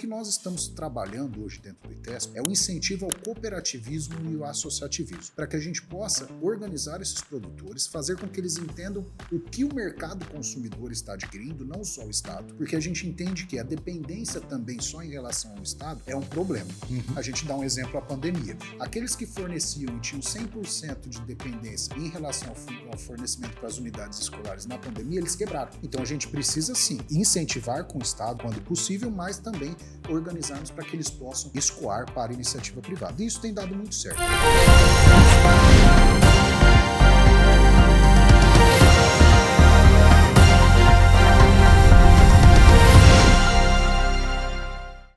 que nós estamos trabalhando hoje dentro do ITESP é o incentivo ao cooperativismo e ao associativismo, para que a gente possa organizar esses produtores, fazer com que eles entendam o que o mercado consumidor está adquirindo, não só o Estado, porque a gente entende que a dependência também só em relação ao Estado é um problema. A gente dá um exemplo, a pandemia. Aqueles que forneciam e tinham 100% de dependência em relação ao fornecimento para as unidades escolares na pandemia, eles quebraram. Então a gente precisa sim incentivar com o Estado quando possível, mas também organizarmos para que eles possam escoar para a iniciativa privada. E isso tem dado muito certo.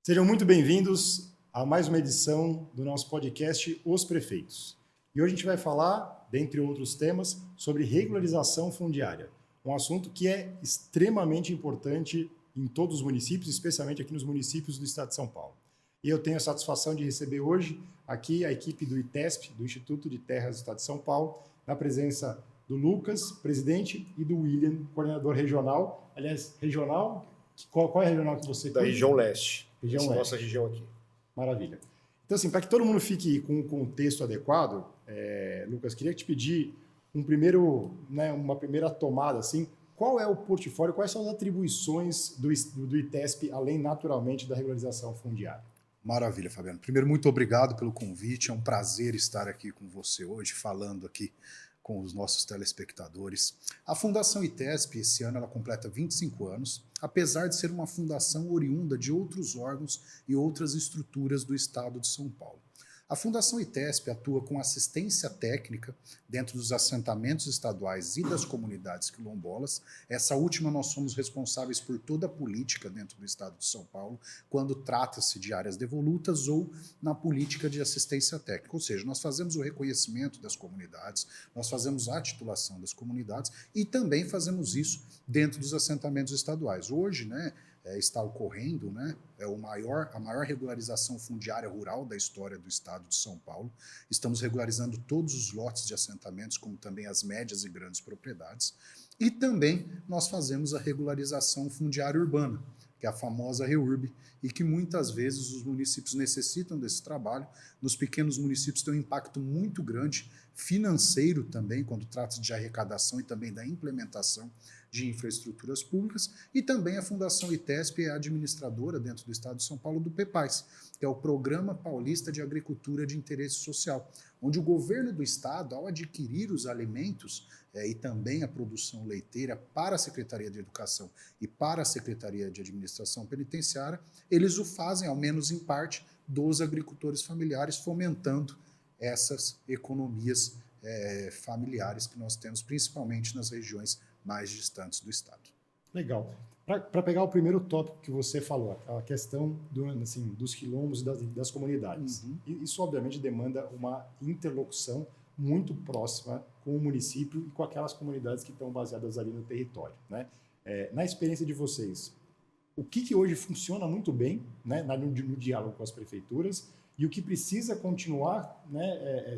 Sejam muito bem-vindos a mais uma edição do nosso podcast Os Prefeitos. E hoje a gente vai falar, dentre outros temas, sobre regularização fundiária, um assunto que é extremamente importante em todos os municípios, especialmente aqui nos municípios do estado de São Paulo. E eu tenho a satisfação de receber hoje aqui a equipe do ITESP, do Instituto de Terras do Estado de São Paulo, na presença do Lucas, presidente, e do William, coordenador regional. Aliás, regional, qual é a regional que você Da região leste. Região leste. Nossa região aqui. Maravilha. Então, assim, para que todo mundo fique com o contexto adequado, Lucas, queria te pedir uma primeira tomada, assim, qual é o portfólio, quais são as atribuições do ITESP, além, naturalmente, da regularização fundiária? Maravilha, Fabiano. Primeiro, muito obrigado pelo convite. É um prazer estar aqui com você hoje, falando aqui com os nossos telespectadores. A Fundação ITESP, esse ano, ela completa 25 anos, apesar de ser uma fundação oriunda de outros órgãos e outras estruturas do estado de São Paulo. A Fundação ITESP atua com assistência técnica dentro dos assentamentos estaduais e das comunidades quilombolas. Essa última nós somos responsáveis por toda a política dentro do estado de São Paulo, quando trata-se de áreas devolutas ou na política de assistência técnica. Ou seja, nós fazemos o reconhecimento das comunidades, nós fazemos a titulação das comunidades e também fazemos isso dentro dos assentamentos estaduais. Hoje, está ocorrendo, a maior regularização fundiária rural da história do estado de São Paulo. Estamos regularizando todos os lotes de assentamentos, como também as médias e grandes propriedades. E também nós fazemos a regularização fundiária urbana, que é a famosa REURB, e que muitas vezes os municípios necessitam desse trabalho. Nos pequenos municípios tem um impacto muito grande, financeiro também, quando trata de arrecadação e também da implementação de infraestruturas públicas, e também a Fundação ITESP é administradora dentro do estado de São Paulo do PEPAS, que é o Programa Paulista de Agricultura de Interesse Social, onde o governo do estado, ao adquirir os alimentos e também a produção leiteira para a Secretaria de Educação e para a Secretaria de Administração Penitenciária, eles o fazem, ao menos em parte, dos agricultores familiares, fomentando essas economias familiares que nós temos, principalmente nas regiões mais distantes do estado. Legal. Para pegar o primeiro tópico que você falou, a questão dos quilombos e das comunidades. Isso, obviamente, demanda uma interlocução muito próxima com o município e com aquelas comunidades que estão baseadas ali no território. Na experiência de vocês, o que hoje funciona muito bem no diálogo com as prefeituras e o que precisa continuar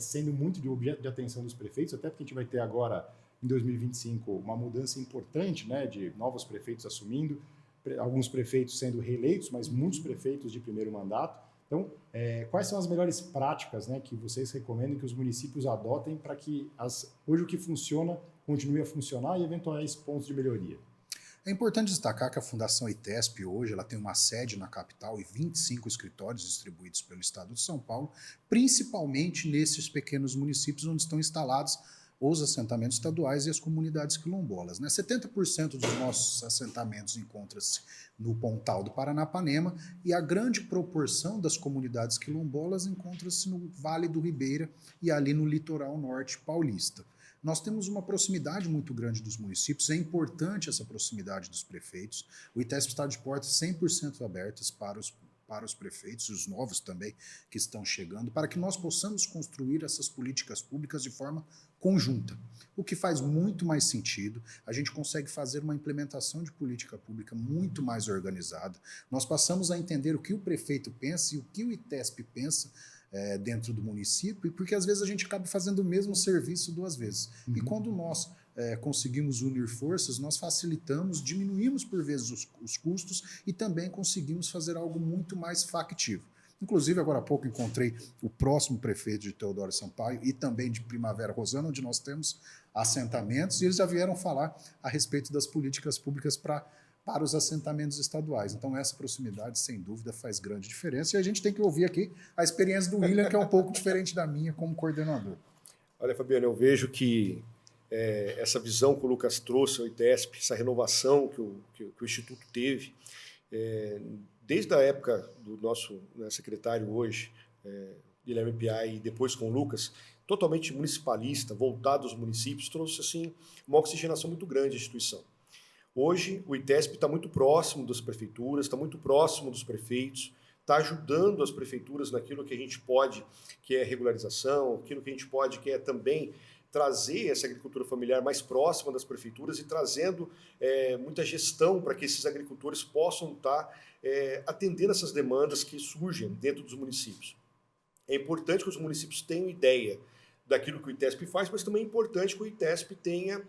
sendo muito de objeto de atenção dos prefeitos, até porque a gente vai ter agora, em 2025, uma mudança importante, de novos prefeitos assumindo, alguns prefeitos sendo reeleitos, mas muitos prefeitos de primeiro mandato. Então, quais são as melhores práticas que vocês recomendam que os municípios adotem para que hoje o que funciona continue a funcionar e eventuais pontos de melhoria? É importante destacar que a Fundação ITESP hoje ela tem uma sede na capital e 25 escritórios distribuídos pelo estado de São Paulo, principalmente nesses pequenos municípios onde estão instalados os assentamentos estaduais e as comunidades quilombolas. 70% dos nossos assentamentos encontra-se no Pontal do Paranapanema e a grande proporção das comunidades quilombolas encontra-se no Vale do Ribeira e ali no litoral norte paulista. Nós temos uma proximidade muito grande dos municípios, é importante essa proximidade dos prefeitos. O ITESP está de portas 100% abertas para os prefeitos, e os novos também que estão chegando, para que nós possamos construir essas políticas públicas de forma conjunta. O que faz muito mais sentido, a gente consegue fazer uma implementação de política pública muito mais organizada. Nós passamos a entender o que o prefeito pensa e o que o ITESP pensa dentro do município, porque às vezes a gente acaba fazendo o mesmo serviço duas vezes. E quando nós conseguimos unir forças, nós facilitamos, diminuímos por vezes os custos e também conseguimos fazer algo muito mais factível. Inclusive, agora há pouco encontrei o próximo prefeito de Teodoro Sampaio e também de Primavera Rosana, onde nós temos assentamentos, e eles já vieram falar a respeito das políticas públicas para os assentamentos estaduais. Então, essa proximidade, sem dúvida, faz grande diferença. E a gente tem que ouvir aqui a experiência do William, que é um pouco diferente da minha como coordenador. Olha, Fabiano, eu vejo que essa visão que o Lucas trouxe ao ITESP, essa renovação que o Instituto teve, desde a época do nosso secretário hoje, Guilherme Piai, e depois com o Lucas, totalmente municipalista, voltado aos municípios, trouxe assim, uma oxigenação muito grande à instituição. Hoje, o ITESP está muito próximo das prefeituras, está muito próximo dos prefeitos, está ajudando as prefeituras naquilo que a gente pode, que é regularização, aquilo que a gente pode, que é também trazer essa agricultura familiar mais próxima das prefeituras e trazendo muita gestão para que esses agricultores possam estar atendendo essas demandas que surgem dentro dos municípios. É importante que os municípios tenham ideia daquilo que o ITESP faz, mas também é importante que o ITESP tenha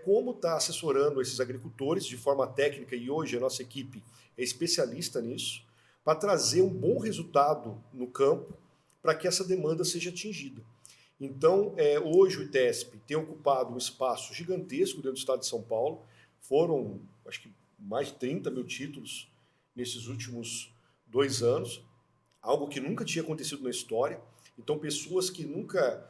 como estar assessorando esses agricultores de forma técnica, e hoje a nossa equipe é especialista nisso, para trazer um bom resultado no campo para que essa demanda seja atingida. Então, hoje o ITESP tem ocupado um espaço gigantesco dentro do estado de São Paulo, foram, acho que, mais de 30 mil títulos nesses últimos 2 anos, algo que nunca tinha acontecido na história. Então, pessoas que nunca,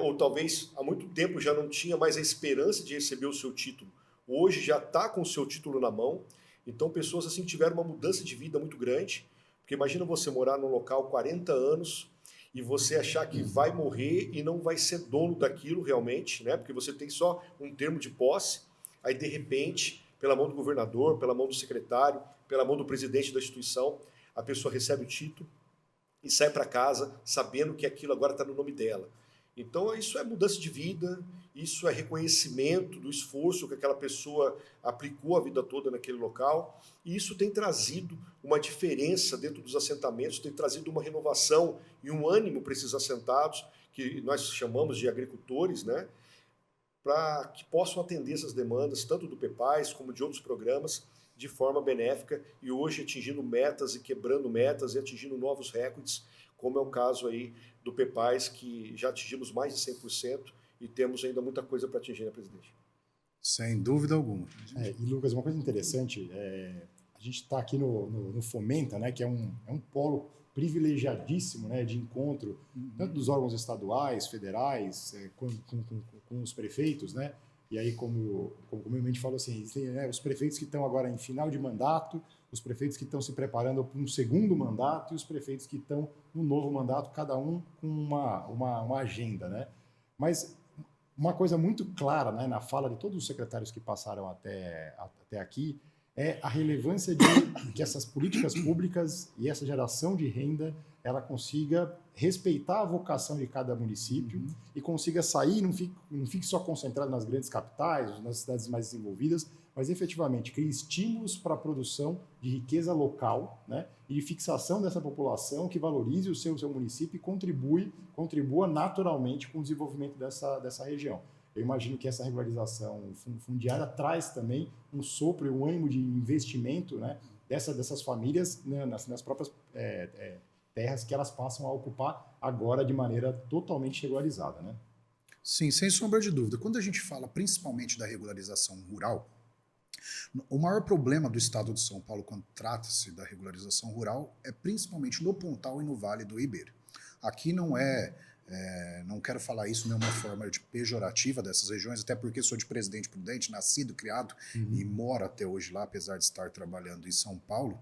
ou talvez há muito tempo já não tinha mais a esperança de receber o seu título, hoje já está com o seu título na mão. Então, pessoas assim tiveram uma mudança de vida muito grande, porque imagina você morar num local 40 anos e você achar que vai morrer e não vai ser dono daquilo realmente, né? Porque você tem só um termo de posse, aí de repente, pela mão do governador, pela mão do secretário, pela mão do presidente da instituição, a pessoa recebe o título e sai para casa sabendo que aquilo agora está no nome dela. Então, isso é mudança de vida, isso é reconhecimento do esforço que aquela pessoa aplicou a vida toda naquele local, e isso tem trazido uma diferença dentro dos assentamentos, tem trazido uma renovação e um ânimo para esses assentados, que nós chamamos de agricultores, né, para que possam atender essas demandas, tanto do PEPAS como de outros programas, de forma benéfica, e hoje atingindo metas e quebrando metas e atingindo novos recordes, como é o caso aí do PEPAS, que já atingimos mais de 100% e temos ainda muita coisa para atingir, né, presidente? Sem dúvida alguma. E, Lucas, uma coisa interessante, a gente está aqui no Fomenta, né, que é um polo privilegiadíssimo, né, de encontro, tanto dos órgãos estaduais, federais, com os prefeitos, né? E aí, como comumente fala assim, tem, né, os prefeitos que estão agora em final de mandato, os prefeitos que estão se preparando para um segundo mandato e os prefeitos que estão no novo mandato, cada um com uma agenda, né? Mas uma coisa muito clara, né, na fala de todos os secretários que passaram até aqui é a relevância de que essas políticas públicas e essa geração de renda ela consiga respeitar a vocação de cada município e consiga sair, não fique só concentrado nas grandes capitais, nas cidades mais desenvolvidas, mas efetivamente crie estímulos para a produção de riqueza local, né, e de fixação dessa população que valorize o seu município e contribua naturalmente com o desenvolvimento dessa região. Eu imagino que essa regularização fundiária traz também um sopro e um ânimo de investimento, né, dessas famílias, né, nas próprias terras que elas passam a ocupar agora de maneira totalmente regularizada, né? Sim, sem sombra de dúvida. Quando a gente fala principalmente da regularização rural, o maior problema do estado de São Paulo quando trata-se da regularização rural é principalmente no Pontal e no Vale do Ribeira. Aqui não quero falar isso de nenhuma forma de pejorativa dessas regiões, até porque sou de Presidente Prudente, nascido, criado e moro até hoje lá, apesar de estar trabalhando em São Paulo,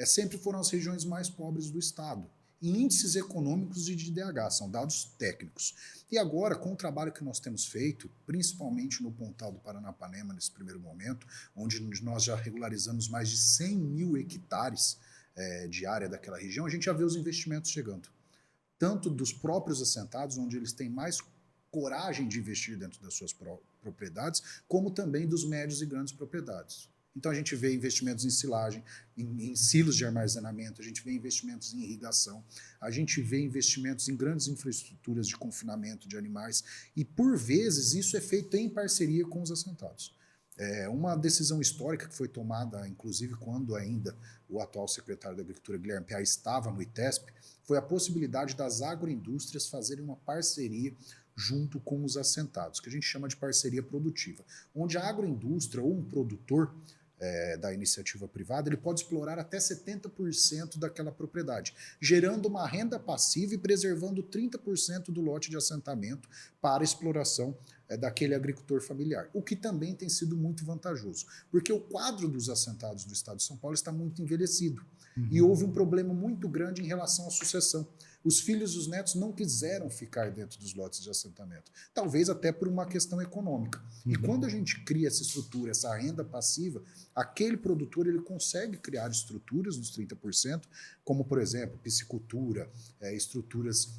sempre foram as regiões mais pobres do estado. Em índices econômicos e de IDH, são dados técnicos. E agora, com o trabalho que nós temos feito, principalmente no Pontal do Paranapanema, nesse primeiro momento, onde nós já regularizamos mais de 100 mil hectares de área daquela região, a gente já vê os investimentos chegando. Tanto dos próprios assentados, onde eles têm mais coragem de investir dentro das suas propriedades, como também dos médios e grandes propriedades. Então a gente vê investimentos em silagem, em silos de armazenamento, a gente vê investimentos em irrigação, a gente vê investimentos em grandes infraestruturas de confinamento de animais e, por vezes, isso é feito em parceria com os assentados. Uma decisão histórica que foi tomada, inclusive, quando ainda o atual secretário da Agricultura, Guilherme Piá, estava no ITESP, foi a possibilidade das agroindústrias fazerem uma parceria junto com os assentados, que a gente chama de parceria produtiva, onde a agroindústria ou um produtor da iniciativa privada, ele pode explorar até 70% daquela propriedade, gerando uma renda passiva e preservando 30% do lote de assentamento para exploração daquele agricultor familiar, o que também tem sido muito vantajoso, porque o quadro dos assentados do estado de São Paulo está muito envelhecido e houve um problema muito grande em relação à sucessão. Os filhos e os netos não quiseram ficar dentro dos lotes de assentamento, talvez até por uma questão econômica. E quando a gente cria essa estrutura, essa renda passiva, aquele produtor ele consegue criar estruturas nos 30%, como, por exemplo, piscicultura, estruturas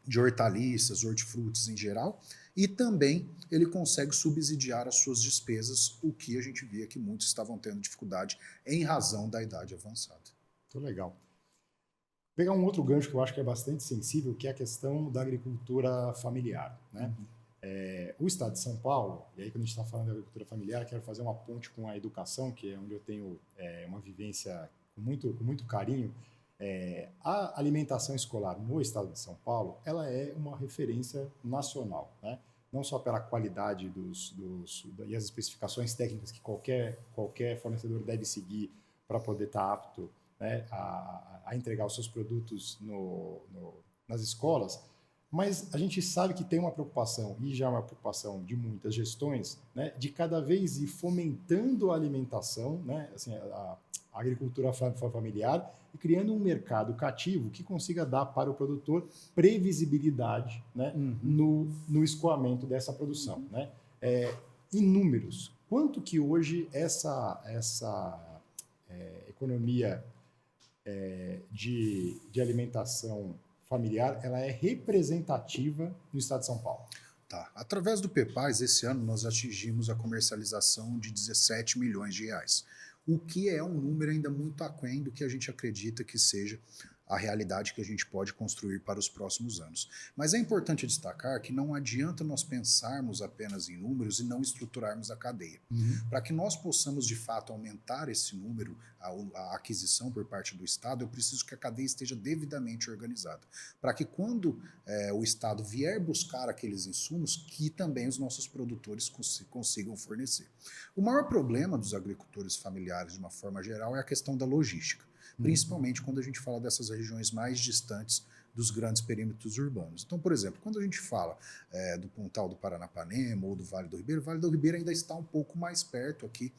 de hortaliças, hortifrutis em geral, e também ele consegue subsidiar as suas despesas, o que a gente via que muitos estavam tendo dificuldade em razão da idade avançada. Muito legal. Pegar um outro gancho que eu acho que é bastante sensível, que é a questão da agricultura familiar, né? O estado de São Paulo, e aí quando a gente está falando da agricultura familiar, quero fazer uma ponte com a educação, que é onde eu tenho uma vivência com muito carinho. A alimentação escolar no estado de São Paulo, ela é uma referência nacional, né? Não só pela qualidade e as especificações técnicas que qualquer fornecedor deve seguir para poder estar apto, né, a entregar os seus produtos nas escolas, mas a gente sabe que tem uma preocupação, e já é uma preocupação de muitas gestões, né, de cada vez ir fomentando a alimentação, né, assim, a agricultura familiar, e criando um mercado cativo que consiga dar para o produtor previsibilidade, né, no escoamento dessa produção. Né? Em números, quanto que hoje essa economia de alimentação familiar ela é representativa no estado de São Paulo? Tá. Através do PEPAS, esse ano nós atingimos a comercialização de 17 milhões de reais, o que é um número ainda muito aquém do que a gente acredita que seja a realidade que a gente pode construir para os próximos anos. Mas é importante destacar que não adianta nós pensarmos apenas em números e não estruturarmos a cadeia. Para que nós possamos, de fato, aumentar esse número, a aquisição por parte do Estado, eu preciso que a cadeia esteja devidamente organizada. Para que quando o Estado vier buscar aqueles insumos, que também os nossos produtores consigam fornecer. O maior problema dos agricultores familiares, de uma forma geral, é a questão da logística. Principalmente quando a gente fala dessas regiões mais distantes dos grandes perímetros urbanos. Então, por exemplo, quando a gente fala do Pontal do Paranapanema ou do Vale do Ribeira, o Vale do Ribeira ainda está um pouco mais perto aqui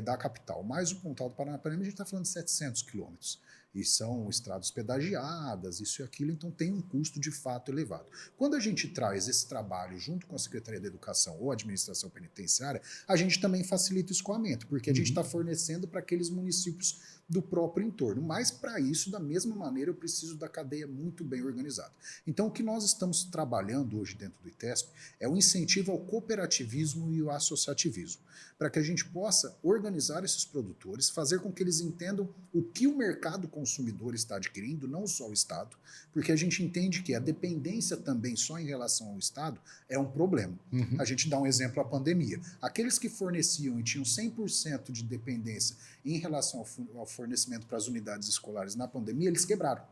da capital, mas o Pontal do Paranapanema a gente está falando de 700 quilômetros. E são estradas pedagiadas, isso e aquilo, então tem um custo de fato elevado. Quando a gente traz esse trabalho junto com a Secretaria da Educação ou a Administração Penitenciária, a gente também facilita o escoamento, porque a gente está fornecendo para aqueles municípios do próprio entorno. Mas, para isso, da mesma maneira, eu preciso da cadeia muito bem organizada. Então, o que nós estamos trabalhando hoje dentro do ITESP é o incentivo ao cooperativismo e ao associativismo, para que a gente possa organizar esses produtores, fazer com que eles entendam o que o mercado consumidor está adquirindo, não só o Estado, porque a gente entende que a dependência também só em relação ao Estado é um problema. A gente dá um exemplo, a pandemia. Aqueles que forneciam e tinham 100% de dependência em relação ao fornecimento para as unidades escolares na pandemia, eles quebraram.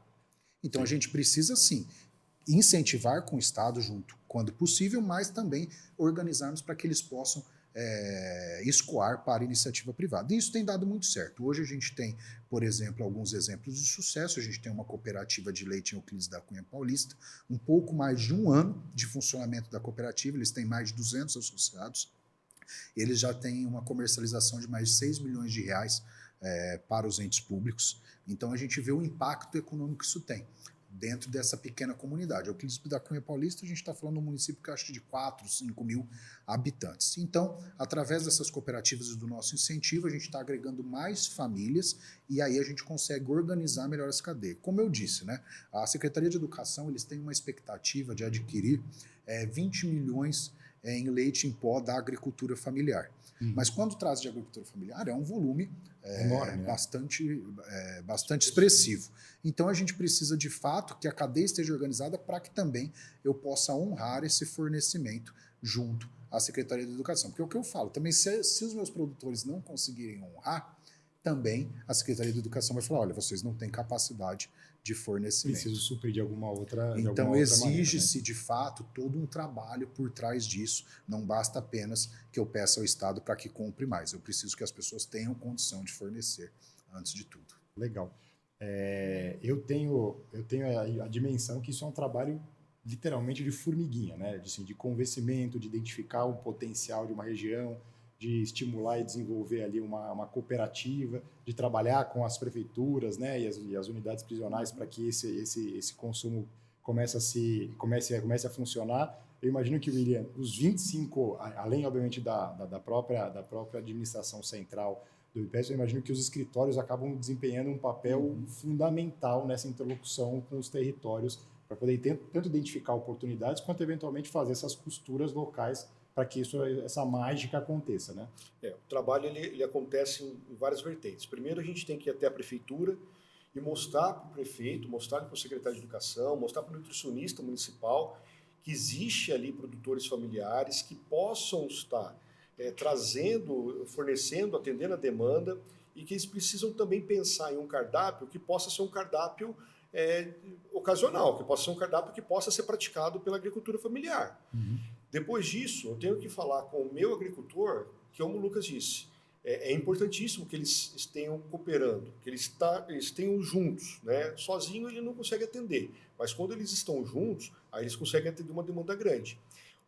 Então, a gente precisa, sim, incentivar com o Estado junto, quando possível, mas também organizarmos para que eles possam escoar para a iniciativa privada. E isso tem dado muito certo. Hoje a gente tem, por exemplo, alguns exemplos de sucesso. A gente tem uma cooperativa de leite em Euclides da Cunha Paulista, um pouco mais de um ano de funcionamento da cooperativa, eles têm mais de 200 associados, eles já têm uma comercialização de mais de 6 milhões de reais para os entes públicos. Então a gente vê o impacto econômico que isso tem dentro dessa pequena comunidade. Euclides da Cunha Paulista, a gente está falando de um município que acho de 4, 5 mil habitantes. Então, através dessas cooperativas e do nosso incentivo, a gente está agregando mais famílias e aí a gente consegue organizar melhor essa cadeia. Como eu disse, né, a Secretaria de Educação eles têm uma expectativa de adquirir 20 milhões em leite em pó da agricultura familiar. Mas quando traz de agricultura familiar, é um volume enorme, né? bastante expressivo. Então, a gente precisa, de fato, que a cadeia esteja organizada para que também eu possa honrar esse fornecimento junto à Secretaria de Educação. Porque é o que eu falo, também se os meus produtores não conseguirem honrar, também a Secretaria de Educação vai falar, olha, vocês não têm capacidade de fornecimento. Preciso suprir de alguma outra Então, exige-se, maneira, né? de fato, todo um trabalho por trás disso. Não basta apenas que eu peça ao Estado para que compre mais. Eu preciso que as pessoas tenham condição de fornecer, antes de tudo. Legal. Eu tenho a dimensão que isso é um trabalho literalmente de formiguinha, né? De convencimento, de identificar o potencial de uma região, de estimular e desenvolver ali uma cooperativa, de trabalhar com as prefeituras, né, e as unidades prisionais para que esse consumo comece a funcionar. Eu imagino que, William, os 25, além, obviamente, da própria administração central do IPES, eu imagino que os escritórios acabam desempenhando um papel fundamental nessa interlocução com os territórios para poder tanto identificar oportunidades quanto, eventualmente, fazer essas costuras locais para que essa mágica aconteça, né? O trabalho ele acontece em várias vertentes. Primeiro, a gente tem que ir até a prefeitura e mostrar para o prefeito, mostrar para o secretário de Educação, mostrar para o nutricionista municipal que existe ali produtores familiares que possam estar fornecendo, atendendo a demanda e que eles precisam também pensar em um cardápio que possa ser um cardápio ocasional, que possa ser um cardápio que possa ser praticado pela agricultura familiar. Depois disso, eu tenho que falar com o meu agricultor, que, como o Lucas disse, é importantíssimo que eles estejam cooperando, que eles estejam juntos, né? Sozinho ele não consegue atender, mas quando eles estão juntos, aí eles conseguem atender uma demanda grande.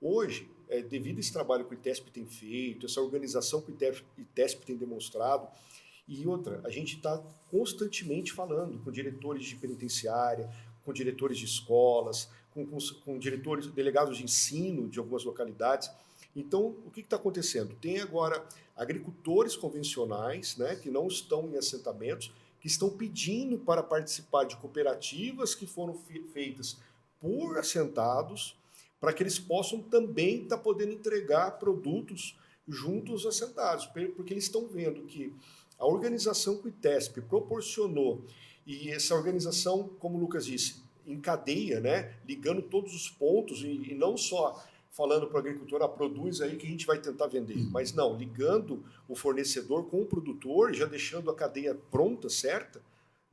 Hoje, devido a esse trabalho que o ITESP tem feito, essa organização que o ITESP tem demonstrado, e outra, a gente está constantemente falando com diretores de penitenciária, com diretores de escolas, com diretores, delegados de ensino de algumas localidades. Então, o que está acontecendo? Tem agora agricultores convencionais, né, que não estão em assentamentos, que estão pedindo para participar de cooperativas que foram feitas por assentados, para que eles possam também estar podendo entregar produtos junto aos assentados, porque eles estão vendo que a organização que o ITESP proporcionou, e essa organização, como o Lucas disse, em cadeia, né, ligando todos os pontos e não só falando para o agricultor, produz aí que a gente vai tentar vender, mas não, ligando o fornecedor com o produtor, já deixando a cadeia pronta, certa,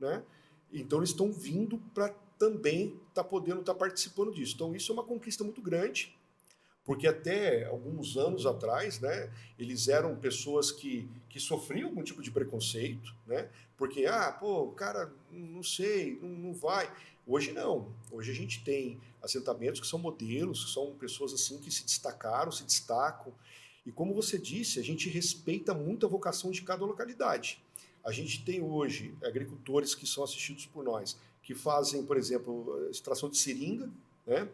né? Então eles estão vindo para também estar podendo estar participando disso. Então isso é uma conquista muito grande, porque até alguns anos atrás, né, eles eram pessoas que sofriam algum tipo de preconceito, né? Porque, o cara, não sei, não vai. Hoje não. Hoje a gente tem assentamentos que são modelos, que são pessoas assim que se destacaram, se destacam. E como você disse, a gente respeita muito a vocação de cada localidade. A gente tem hoje agricultores que são assistidos por nós, que fazem, por exemplo, extração de seringa, né?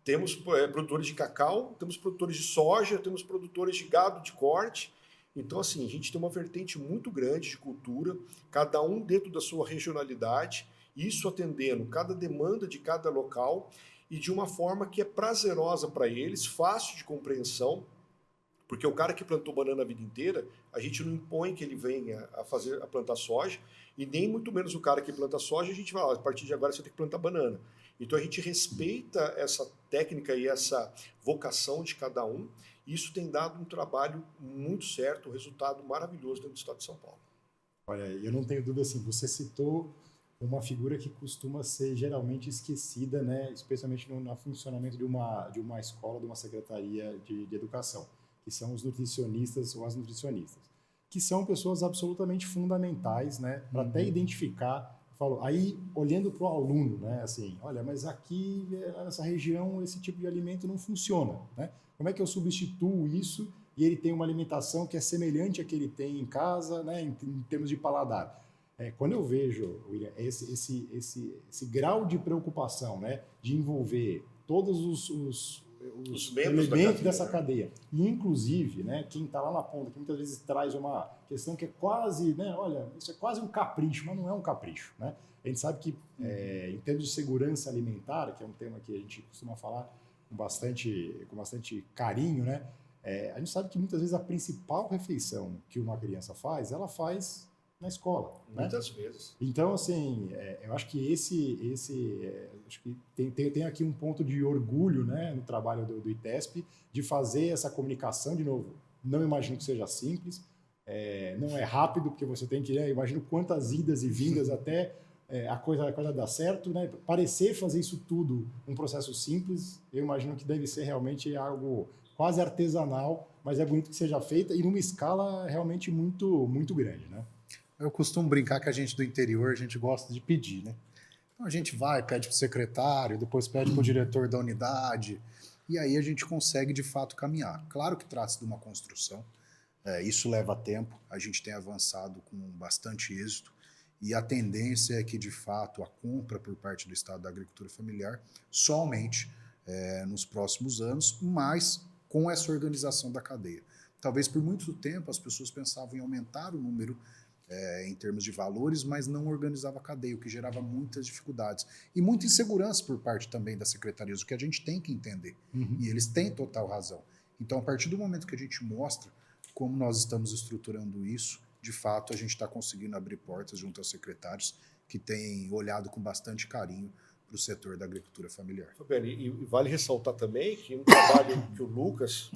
Temos produtores de cacau, temos produtores de soja, temos produtores de gado de corte. Então, assim, a gente tem uma vertente muito grande de cultura, cada um dentro da sua regionalidade, isso atendendo cada demanda de cada local e de uma forma que é prazerosa para eles, fácil de compreensão, porque o cara que plantou banana a vida inteira, a gente não impõe que ele venha a plantar soja, e nem muito menos o cara que planta soja, a gente vai, a partir de agora você tem que plantar banana. Então a gente respeita essa técnica e essa vocação de cada um, e isso tem dado um trabalho muito certo, um resultado maravilhoso dentro do estado de São Paulo. Olha, eu não tenho dúvida, assim, você citou uma figura que costuma ser geralmente esquecida, né, especialmente no funcionamento de uma escola, de uma secretaria de educação, que são os nutricionistas ou as nutricionistas, que são pessoas absolutamente fundamentais, né, para até identificar, aí olhando para o aluno, né, assim, olha, mas aqui nessa região esse tipo de alimento não funciona, né? Como é que eu substituo isso e ele tem uma alimentação que é semelhante à que ele tem em casa, né, em termos de paladar? Quando eu vejo, William, esse grau de preocupação, né, de envolver todos os elementos dessa cadeia, e inclusive, né, quem está lá na ponta, que muitas vezes traz uma questão que é quase, né, olha, isso é quase um capricho, mas não é um capricho, né? A gente sabe que, em termos de segurança alimentar, que é um tema que a gente costuma falar, com bastante carinho, né? A gente sabe que muitas vezes a principal refeição que uma criança faz, ela faz na escola. Muitas vezes. Então, assim, eu acho que acho que tem aqui um ponto de orgulho, né, no trabalho do ITESP, de fazer essa comunicação, de novo, não imagino que seja simples, não é rápido, porque você tem que, imagino quantas idas e vindas até a coisa dar certo, né? Parecer fazer isso tudo um processo simples, eu imagino que deve ser realmente algo quase artesanal, mas é bonito que seja feita e numa escala realmente muito, muito grande, né? Eu costumo brincar que a gente do interior, a gente gosta de pedir, né? Então a gente vai, pede para o secretário, depois pede para o diretor da unidade, e aí a gente consegue de fato caminhar. Claro que trata-se de uma construção, isso leva tempo, a gente tem avançado com bastante êxito, e a tendência é que de fato a compra por parte do Estado da Agricultura Familiar só aumente nos próximos anos, mas com essa organização da cadeia. Talvez por muito tempo as pessoas pensavam em aumentar o número em termos de valores, mas não organizava a cadeia, o que gerava muitas dificuldades. E muita insegurança por parte também das secretarias, o que a gente tem que entender. E eles têm total razão. Então, a partir do momento que a gente mostra como nós estamos estruturando isso, de fato, a gente está conseguindo abrir portas junto aos secretários que têm olhado com bastante carinho para o setor da agricultura familiar. Fabiano, e vale ressaltar também que um trabalho que o Lucas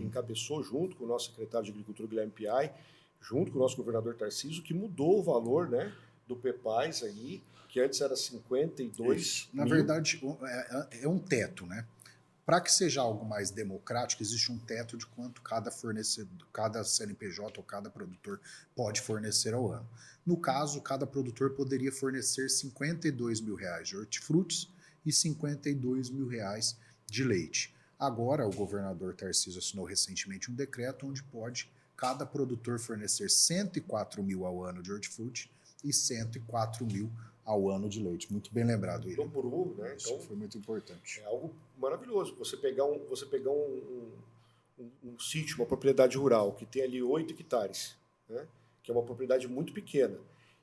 encabeçou junto com o nosso secretário de Agricultura, Guilherme Piai, junto com o nosso governador Tarcísio, que mudou o valor, né, do PEPAS aí, que antes era 52 Na verdade, é um teto, né? Para que seja algo mais democrático, existe um teto de quanto cada fornecedor, cada CNPJ ou cada produtor pode fornecer ao ano. No caso, cada produtor poderia fornecer R$52 mil de hortifrutis e R$52 mil de leite. Agora, o governador Tarcísio assinou recentemente um decreto onde pode cada produtor fornecer 104 mil ao ano de hortifruti e 104 mil ao ano de leite. Muito bem lembrado, Iri. Dobrou, né? Isso foi muito importante. É algo maravilhoso. Você pegar um sítio, uma propriedade rural, que tem ali 8 hectares, né? Que é uma propriedade muito pequena,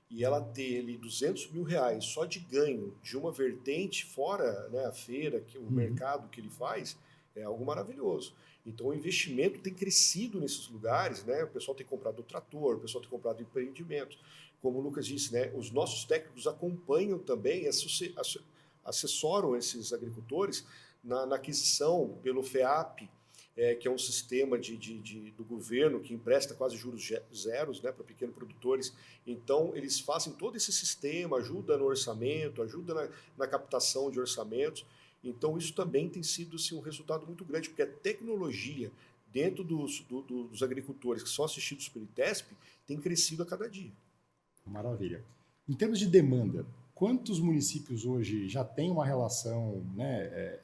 e ela ter ali R$200 mil só de ganho de uma vertente, fora, né, a feira, o mercado que ele faz, é algo maravilhoso. Então, o investimento tem crescido nesses lugares, né? O pessoal tem comprado o trator, o pessoal tem comprado empreendimento. Como o Lucas disse, né? Os nossos técnicos acompanham também, assessoram esses agricultores na aquisição pelo FEAP, que é um sistema do governo que empresta quase juros zeros, né, para pequenos produtores. Então, eles fazem todo esse sistema, ajuda no orçamento, ajuda na captação de orçamentos. Então, isso também tem sido assim, um resultado muito grande, porque a tecnologia dentro dos agricultores que são assistidos pelo ITESP tem crescido a cada dia. Maravilha. Em termos de demanda, quantos municípios hoje já têm uma relação, né,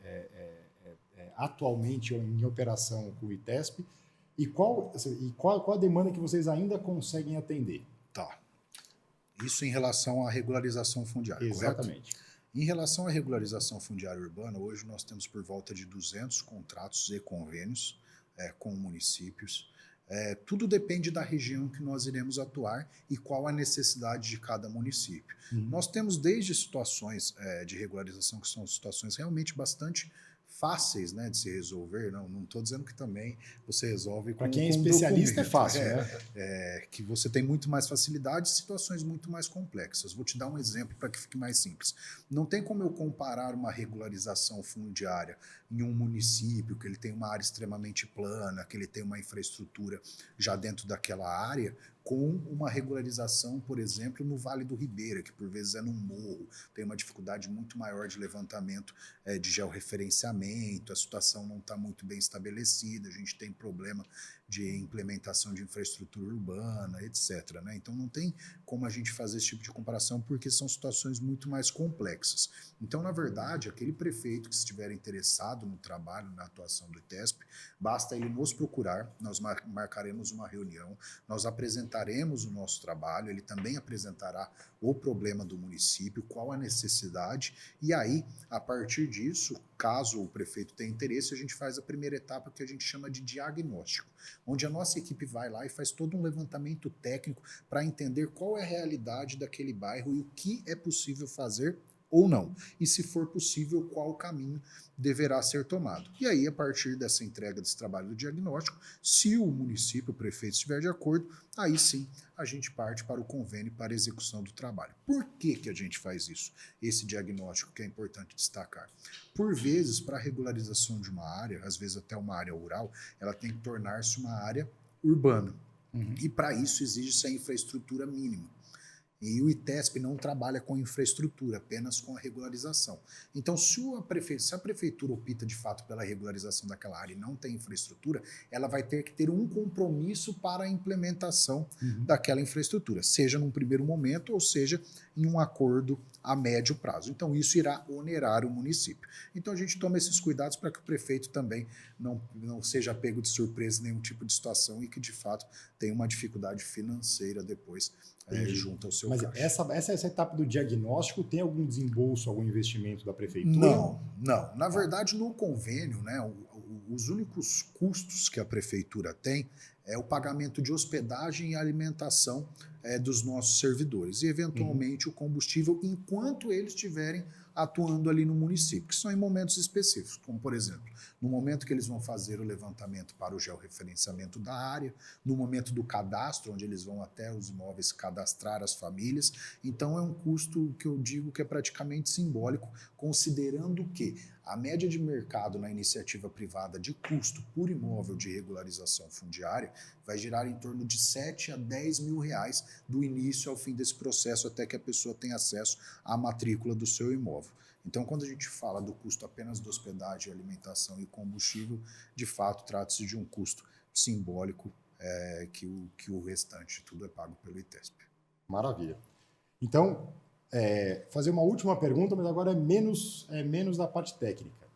atualmente em operação com o ITESP? E qual a demanda que vocês ainda conseguem atender? Tá. Isso em relação à regularização fundiária, Exatamente. Correto? Em relação à regularização fundiária urbana, hoje nós temos por volta de 200 contratos e convênios com municípios. Tudo depende da região que nós iremos atuar e qual a necessidade de cada município. Nós temos desde situações de regularização, que são situações realmente bastante fáceis, né, de se resolver. Não estou dizendo que também você resolve com para quem é especialista documento. É fácil, né? Que você tem muito mais facilidade, situações muito mais complexas. Vou te dar um exemplo para que fique mais simples. Não tem como eu comparar uma regularização fundiária em um município que ele tem uma área extremamente plana, que ele tem uma infraestrutura já dentro daquela área, com uma regularização, por exemplo, no Vale do Ribeira, que por vezes é num morro, tem uma dificuldade muito maior de levantamento de georreferenciamento, a situação não está muito bem estabelecida, a gente tem problema de implementação de infraestrutura urbana, etc. Né? Então não tem como a gente fazer esse tipo de comparação porque são situações muito mais complexas. Então, na verdade, aquele prefeito que estiver interessado no trabalho, na atuação do ITESP, basta ele nos procurar, nós marcaremos uma reunião, nós apresentaremos o nosso trabalho, ele também apresentará o problema do município, qual a necessidade, e aí, a partir disso, caso o prefeito tenha interesse, a gente faz a primeira etapa que a gente chama de diagnóstico, onde a nossa equipe vai lá e faz todo um levantamento técnico para entender qual é a realidade daquele bairro e o que é possível fazer ou não. E, se for possível, qual caminho deverá ser tomado. E aí, a partir dessa entrega desse trabalho do diagnóstico, se o município, o prefeito estiver de acordo, aí sim a gente parte para o convênio para a execução do trabalho. Por que que a gente faz isso? Esse diagnóstico que é importante destacar. Por vezes, para a regularização de uma área, às vezes até uma área rural, ela tem que tornar-se uma área urbana. E para isso exige-se a infraestrutura mínima. E o ITESP não trabalha com infraestrutura, apenas com a regularização. Então, se a prefeitura opta de fato pela regularização daquela área e não tem infraestrutura, ela vai ter que ter um compromisso para a implementação daquela infraestrutura, seja num primeiro momento ou seja em um acordo a médio prazo. Então, isso irá onerar o município. Então, a gente toma esses cuidados para que o prefeito também não seja pego de surpresa em nenhum tipo de situação e que, de fato, tenha uma dificuldade financeira depois junto ao seu caixa. Mas essa etapa do diagnóstico tem algum desembolso, algum investimento da prefeitura? Não. Na verdade, no convênio, né, os únicos custos que a prefeitura tem é o pagamento de hospedagem e alimentação dos nossos servidores e, eventualmente, o combustível enquanto eles estiverem atuando ali no município, que são em momentos específicos, como, por exemplo, no momento que eles vão fazer o levantamento para o georreferenciamento da área, no momento do cadastro, onde eles vão até os imóveis cadastrar as famílias. Então, é um custo que eu digo que é praticamente simbólico, considerando que a média de mercado na iniciativa privada de custo por imóvel de regularização fundiária vai girar em torno de 7 a 10 mil reais do início ao fim desse processo, até que a pessoa tenha acesso à matrícula do seu imóvel. Então, quando a gente fala do custo apenas de hospedagem, alimentação e combustível, de fato, trata-se de um custo simbólico que o restante tudo é pago pelo ITESP. Maravilha. Então, fazer uma última pergunta, mas agora é menos da parte técnica.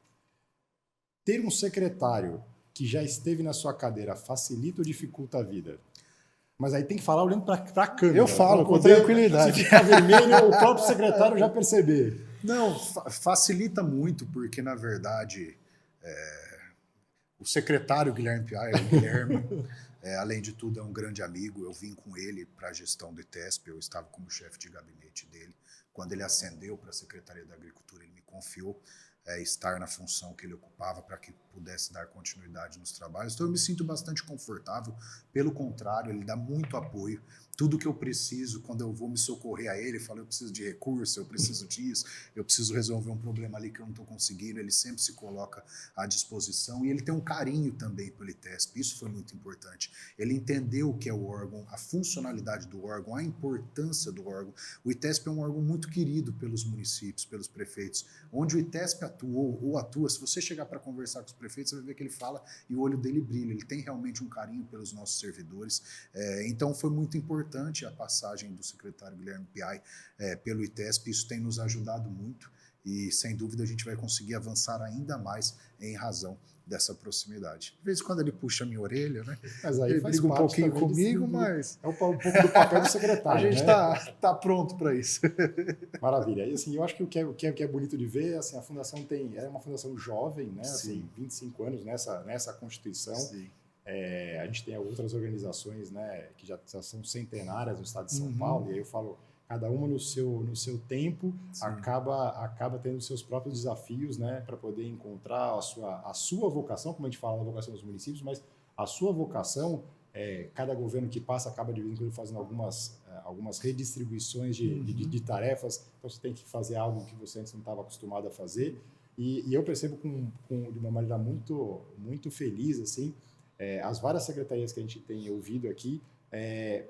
Ter um secretário que já esteve na sua cadeira facilita ou dificulta a vida? Mas aí tem que falar olhando para a câmera. Eu falo com tranquilidade. Se ficar vermelho, o próprio secretário já perceber. Não, facilita muito, porque, na verdade, o secretário Guilherme Piai, o Guilherme, além de tudo, é um grande amigo. Eu vim com ele para a gestão do ITESP, eu estava como chefe de gabinete dele. Quando ele ascendeu para a Secretaria da Agricultura, ele me confiou estar na função que ele ocupava para que pudesse dar continuidade nos trabalhos. Então, eu me sinto bastante confortável. Pelo contrário, ele dá muito apoio. Tudo que eu preciso, quando eu vou me socorrer a ele, eu falo, eu preciso de recurso, eu preciso disso, eu preciso resolver um problema ali que eu não estou conseguindo, ele sempre se coloca à disposição e ele tem um carinho também pelo ITESP, isso foi muito importante. Ele entendeu o que é o órgão, a funcionalidade do órgão, a importância do órgão. O ITESP é um órgão muito querido pelos municípios, pelos prefeitos. Onde o ITESP atuou ou atua, se você chegar para conversar com os prefeitos, você vai ver que ele fala e o olho dele brilha, ele tem realmente um carinho pelos nossos servidores. Então foi muito importante a passagem do secretário Guilherme Piai pelo ITESP, isso tem nos ajudado muito e, sem dúvida, a gente vai conseguir avançar ainda mais em razão dessa proximidade. De vez em quando ele puxa a minha orelha, né? Mas aí ele briga um pouquinho comigo, mas... É um pouco do papel do secretário, a gente tá pronto para isso. Maravilha. E assim, eu acho que o que é bonito de ver, assim, a fundação é uma fundação jovem, né? Assim, 25 anos nessa constituição. Sim. A gente tem outras organizações, né, que já são centenárias no estado de São Paulo, e aí eu falo, cada uma no seu tempo acaba tendo seus próprios desafios, né, para poder encontrar a sua vocação, como a gente fala da vocação dos municípios, mas a sua vocação, cada governo que passa acaba de vez em quando fazendo algumas redistribuições de tarefas, então você tem que fazer algo que você antes não estava acostumado a fazer, e eu percebo de uma maneira muito, muito feliz, assim, as várias secretarias que a gente tem ouvido aqui,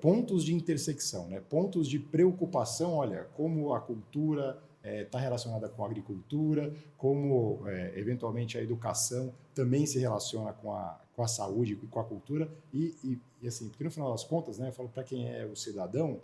pontos de intersecção, né? Pontos de preocupação, olha, como a cultura está relacionada com a agricultura, como, eventualmente, a educação também se relaciona com a saúde e com a cultura, e assim, porque no final das contas, né, eu falo para quem é o cidadão,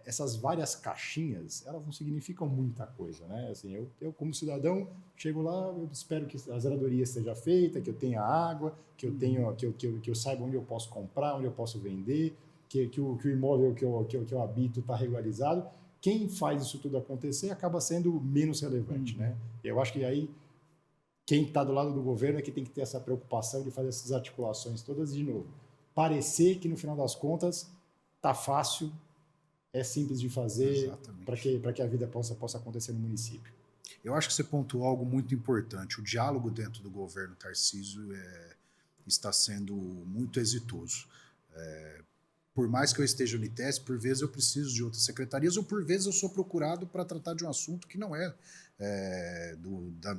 essas várias caixinhas, elas não significam muita coisa, né? Assim, eu como cidadão, chego lá, eu espero que a zeradoria esteja feita, que eu tenha água, que eu saiba onde eu posso comprar, onde eu posso vender, que o imóvel que eu habito está regularizado. Quem faz isso tudo acontecer acaba sendo menos relevante, né? Eu acho que aí quem está do lado do governo é que tem que ter essa preocupação de fazer essas articulações todas de novo. Parecer que, no final das contas, está fácil, é simples de fazer para que a vida possa acontecer no município. Eu acho que você pontuou algo muito importante. O diálogo dentro do governo Tarcísio está sendo muito exitoso. Por mais que eu esteja no ITESP, por vezes eu preciso de outras secretarias ou por vezes eu sou procurado para tratar de um assunto que não é,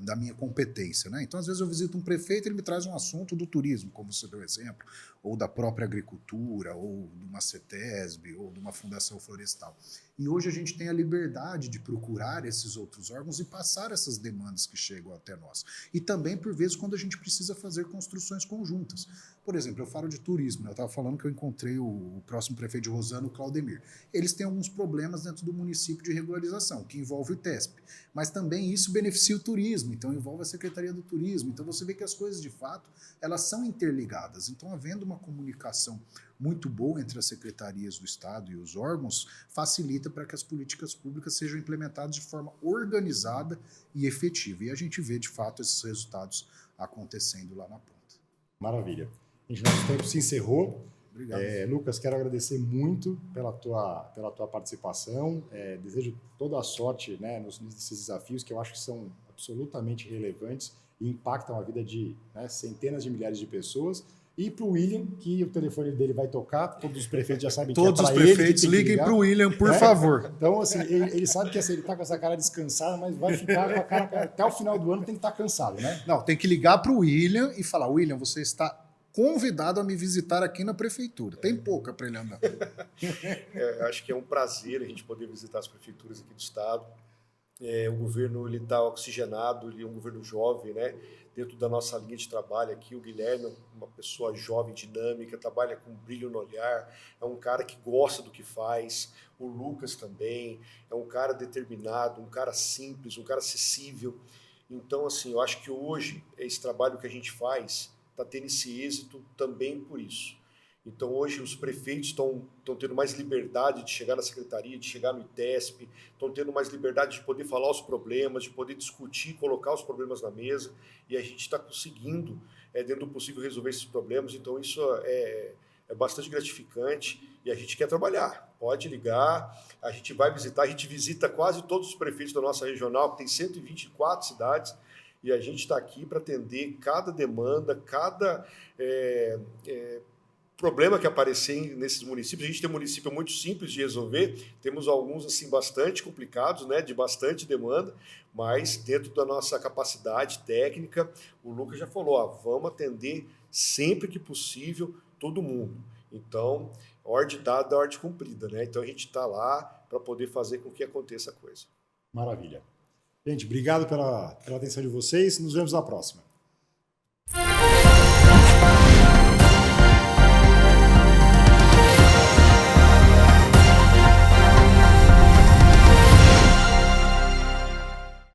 da minha competência, né? Então, às vezes eu visito um prefeito e ele me traz um assunto do turismo, como você deu exemplo, ou da própria agricultura, ou de uma CETESB, ou de uma fundação florestal. E hoje a gente tem a liberdade de procurar esses outros órgãos e passar essas demandas que chegam até nós. E também, por vezes, quando a gente precisa fazer construções conjuntas. Por exemplo, eu falo de turismo, né? Eu estava falando que eu encontrei o próximo prefeito de Rosana, o Claudemir. Eles têm alguns problemas dentro do município de regularização, que envolve o ITESP. Mas também isso beneficia o turismo, então envolve a Secretaria do Turismo. Então você vê que as coisas, de fato, elas são interligadas. Então, havendo uma comunicação muito boa entre as secretarias do Estado e os órgãos, facilita para que as políticas públicas sejam implementadas de forma organizada e efetiva. E a gente vê, de fato, esses resultados acontecendo lá na ponta. Maravilha. Gente, nosso tempo se encerrou. Obrigado. Lucas, quero agradecer muito pela tua participação. Desejo toda a sorte, né, nesses desafios que eu acho que são absolutamente relevantes e impactam a vida de, né, centenas de milhares de pessoas. E para o William, que o telefone dele vai tocar, todos os prefeitos já sabem todos que é os prefeitos liguem para o William, por favor. Então, assim, ele sabe que assim, ele está com essa cara descansada, mas vai ficar com a cara até o final do ano, tem que estar cansado, né? Não, tem que ligar para o William e falar: William, você está convidado a me visitar aqui na prefeitura. Tem pouca para ele andar. Acho que é um prazer a gente poder visitar as prefeituras aqui do estado. O governo está oxigenado, ele é um governo jovem, né? Dentro da nossa linha de trabalho aqui, o Guilherme é uma pessoa jovem, dinâmica, trabalha com brilho no olhar, é um cara que gosta do que faz. O Lucas também é um cara determinado, um cara simples, um cara acessível. Então, assim, eu acho que hoje esse trabalho que a gente faz está tendo esse êxito também por isso. Então, hoje, os prefeitos estão tendo mais liberdade de chegar na secretaria, de chegar no ITESP, estão tendo mais liberdade de poder falar os problemas, de poder discutir, colocar os problemas na mesa, e a gente está conseguindo, dentro do possível, resolver esses problemas. Então, isso é bastante gratificante e a gente quer trabalhar. Pode ligar, a gente vai visitar, a gente visita quase todos os prefeitos da nossa regional, que tem 124 cidades, e a gente está aqui para atender cada demanda, cada problema que aparecer nesses municípios. A gente tem um município muito simples de resolver, temos alguns assim bastante complicados, né, de bastante demanda, mas dentro da nossa capacidade técnica, o Lucas já falou, vamos atender sempre que possível todo mundo. Então, ordem dada, ordem cumprida, né? Então a gente está lá para poder fazer com que aconteça a coisa. Maravilha. Gente, obrigado pela atenção de vocês. Nos vemos na próxima.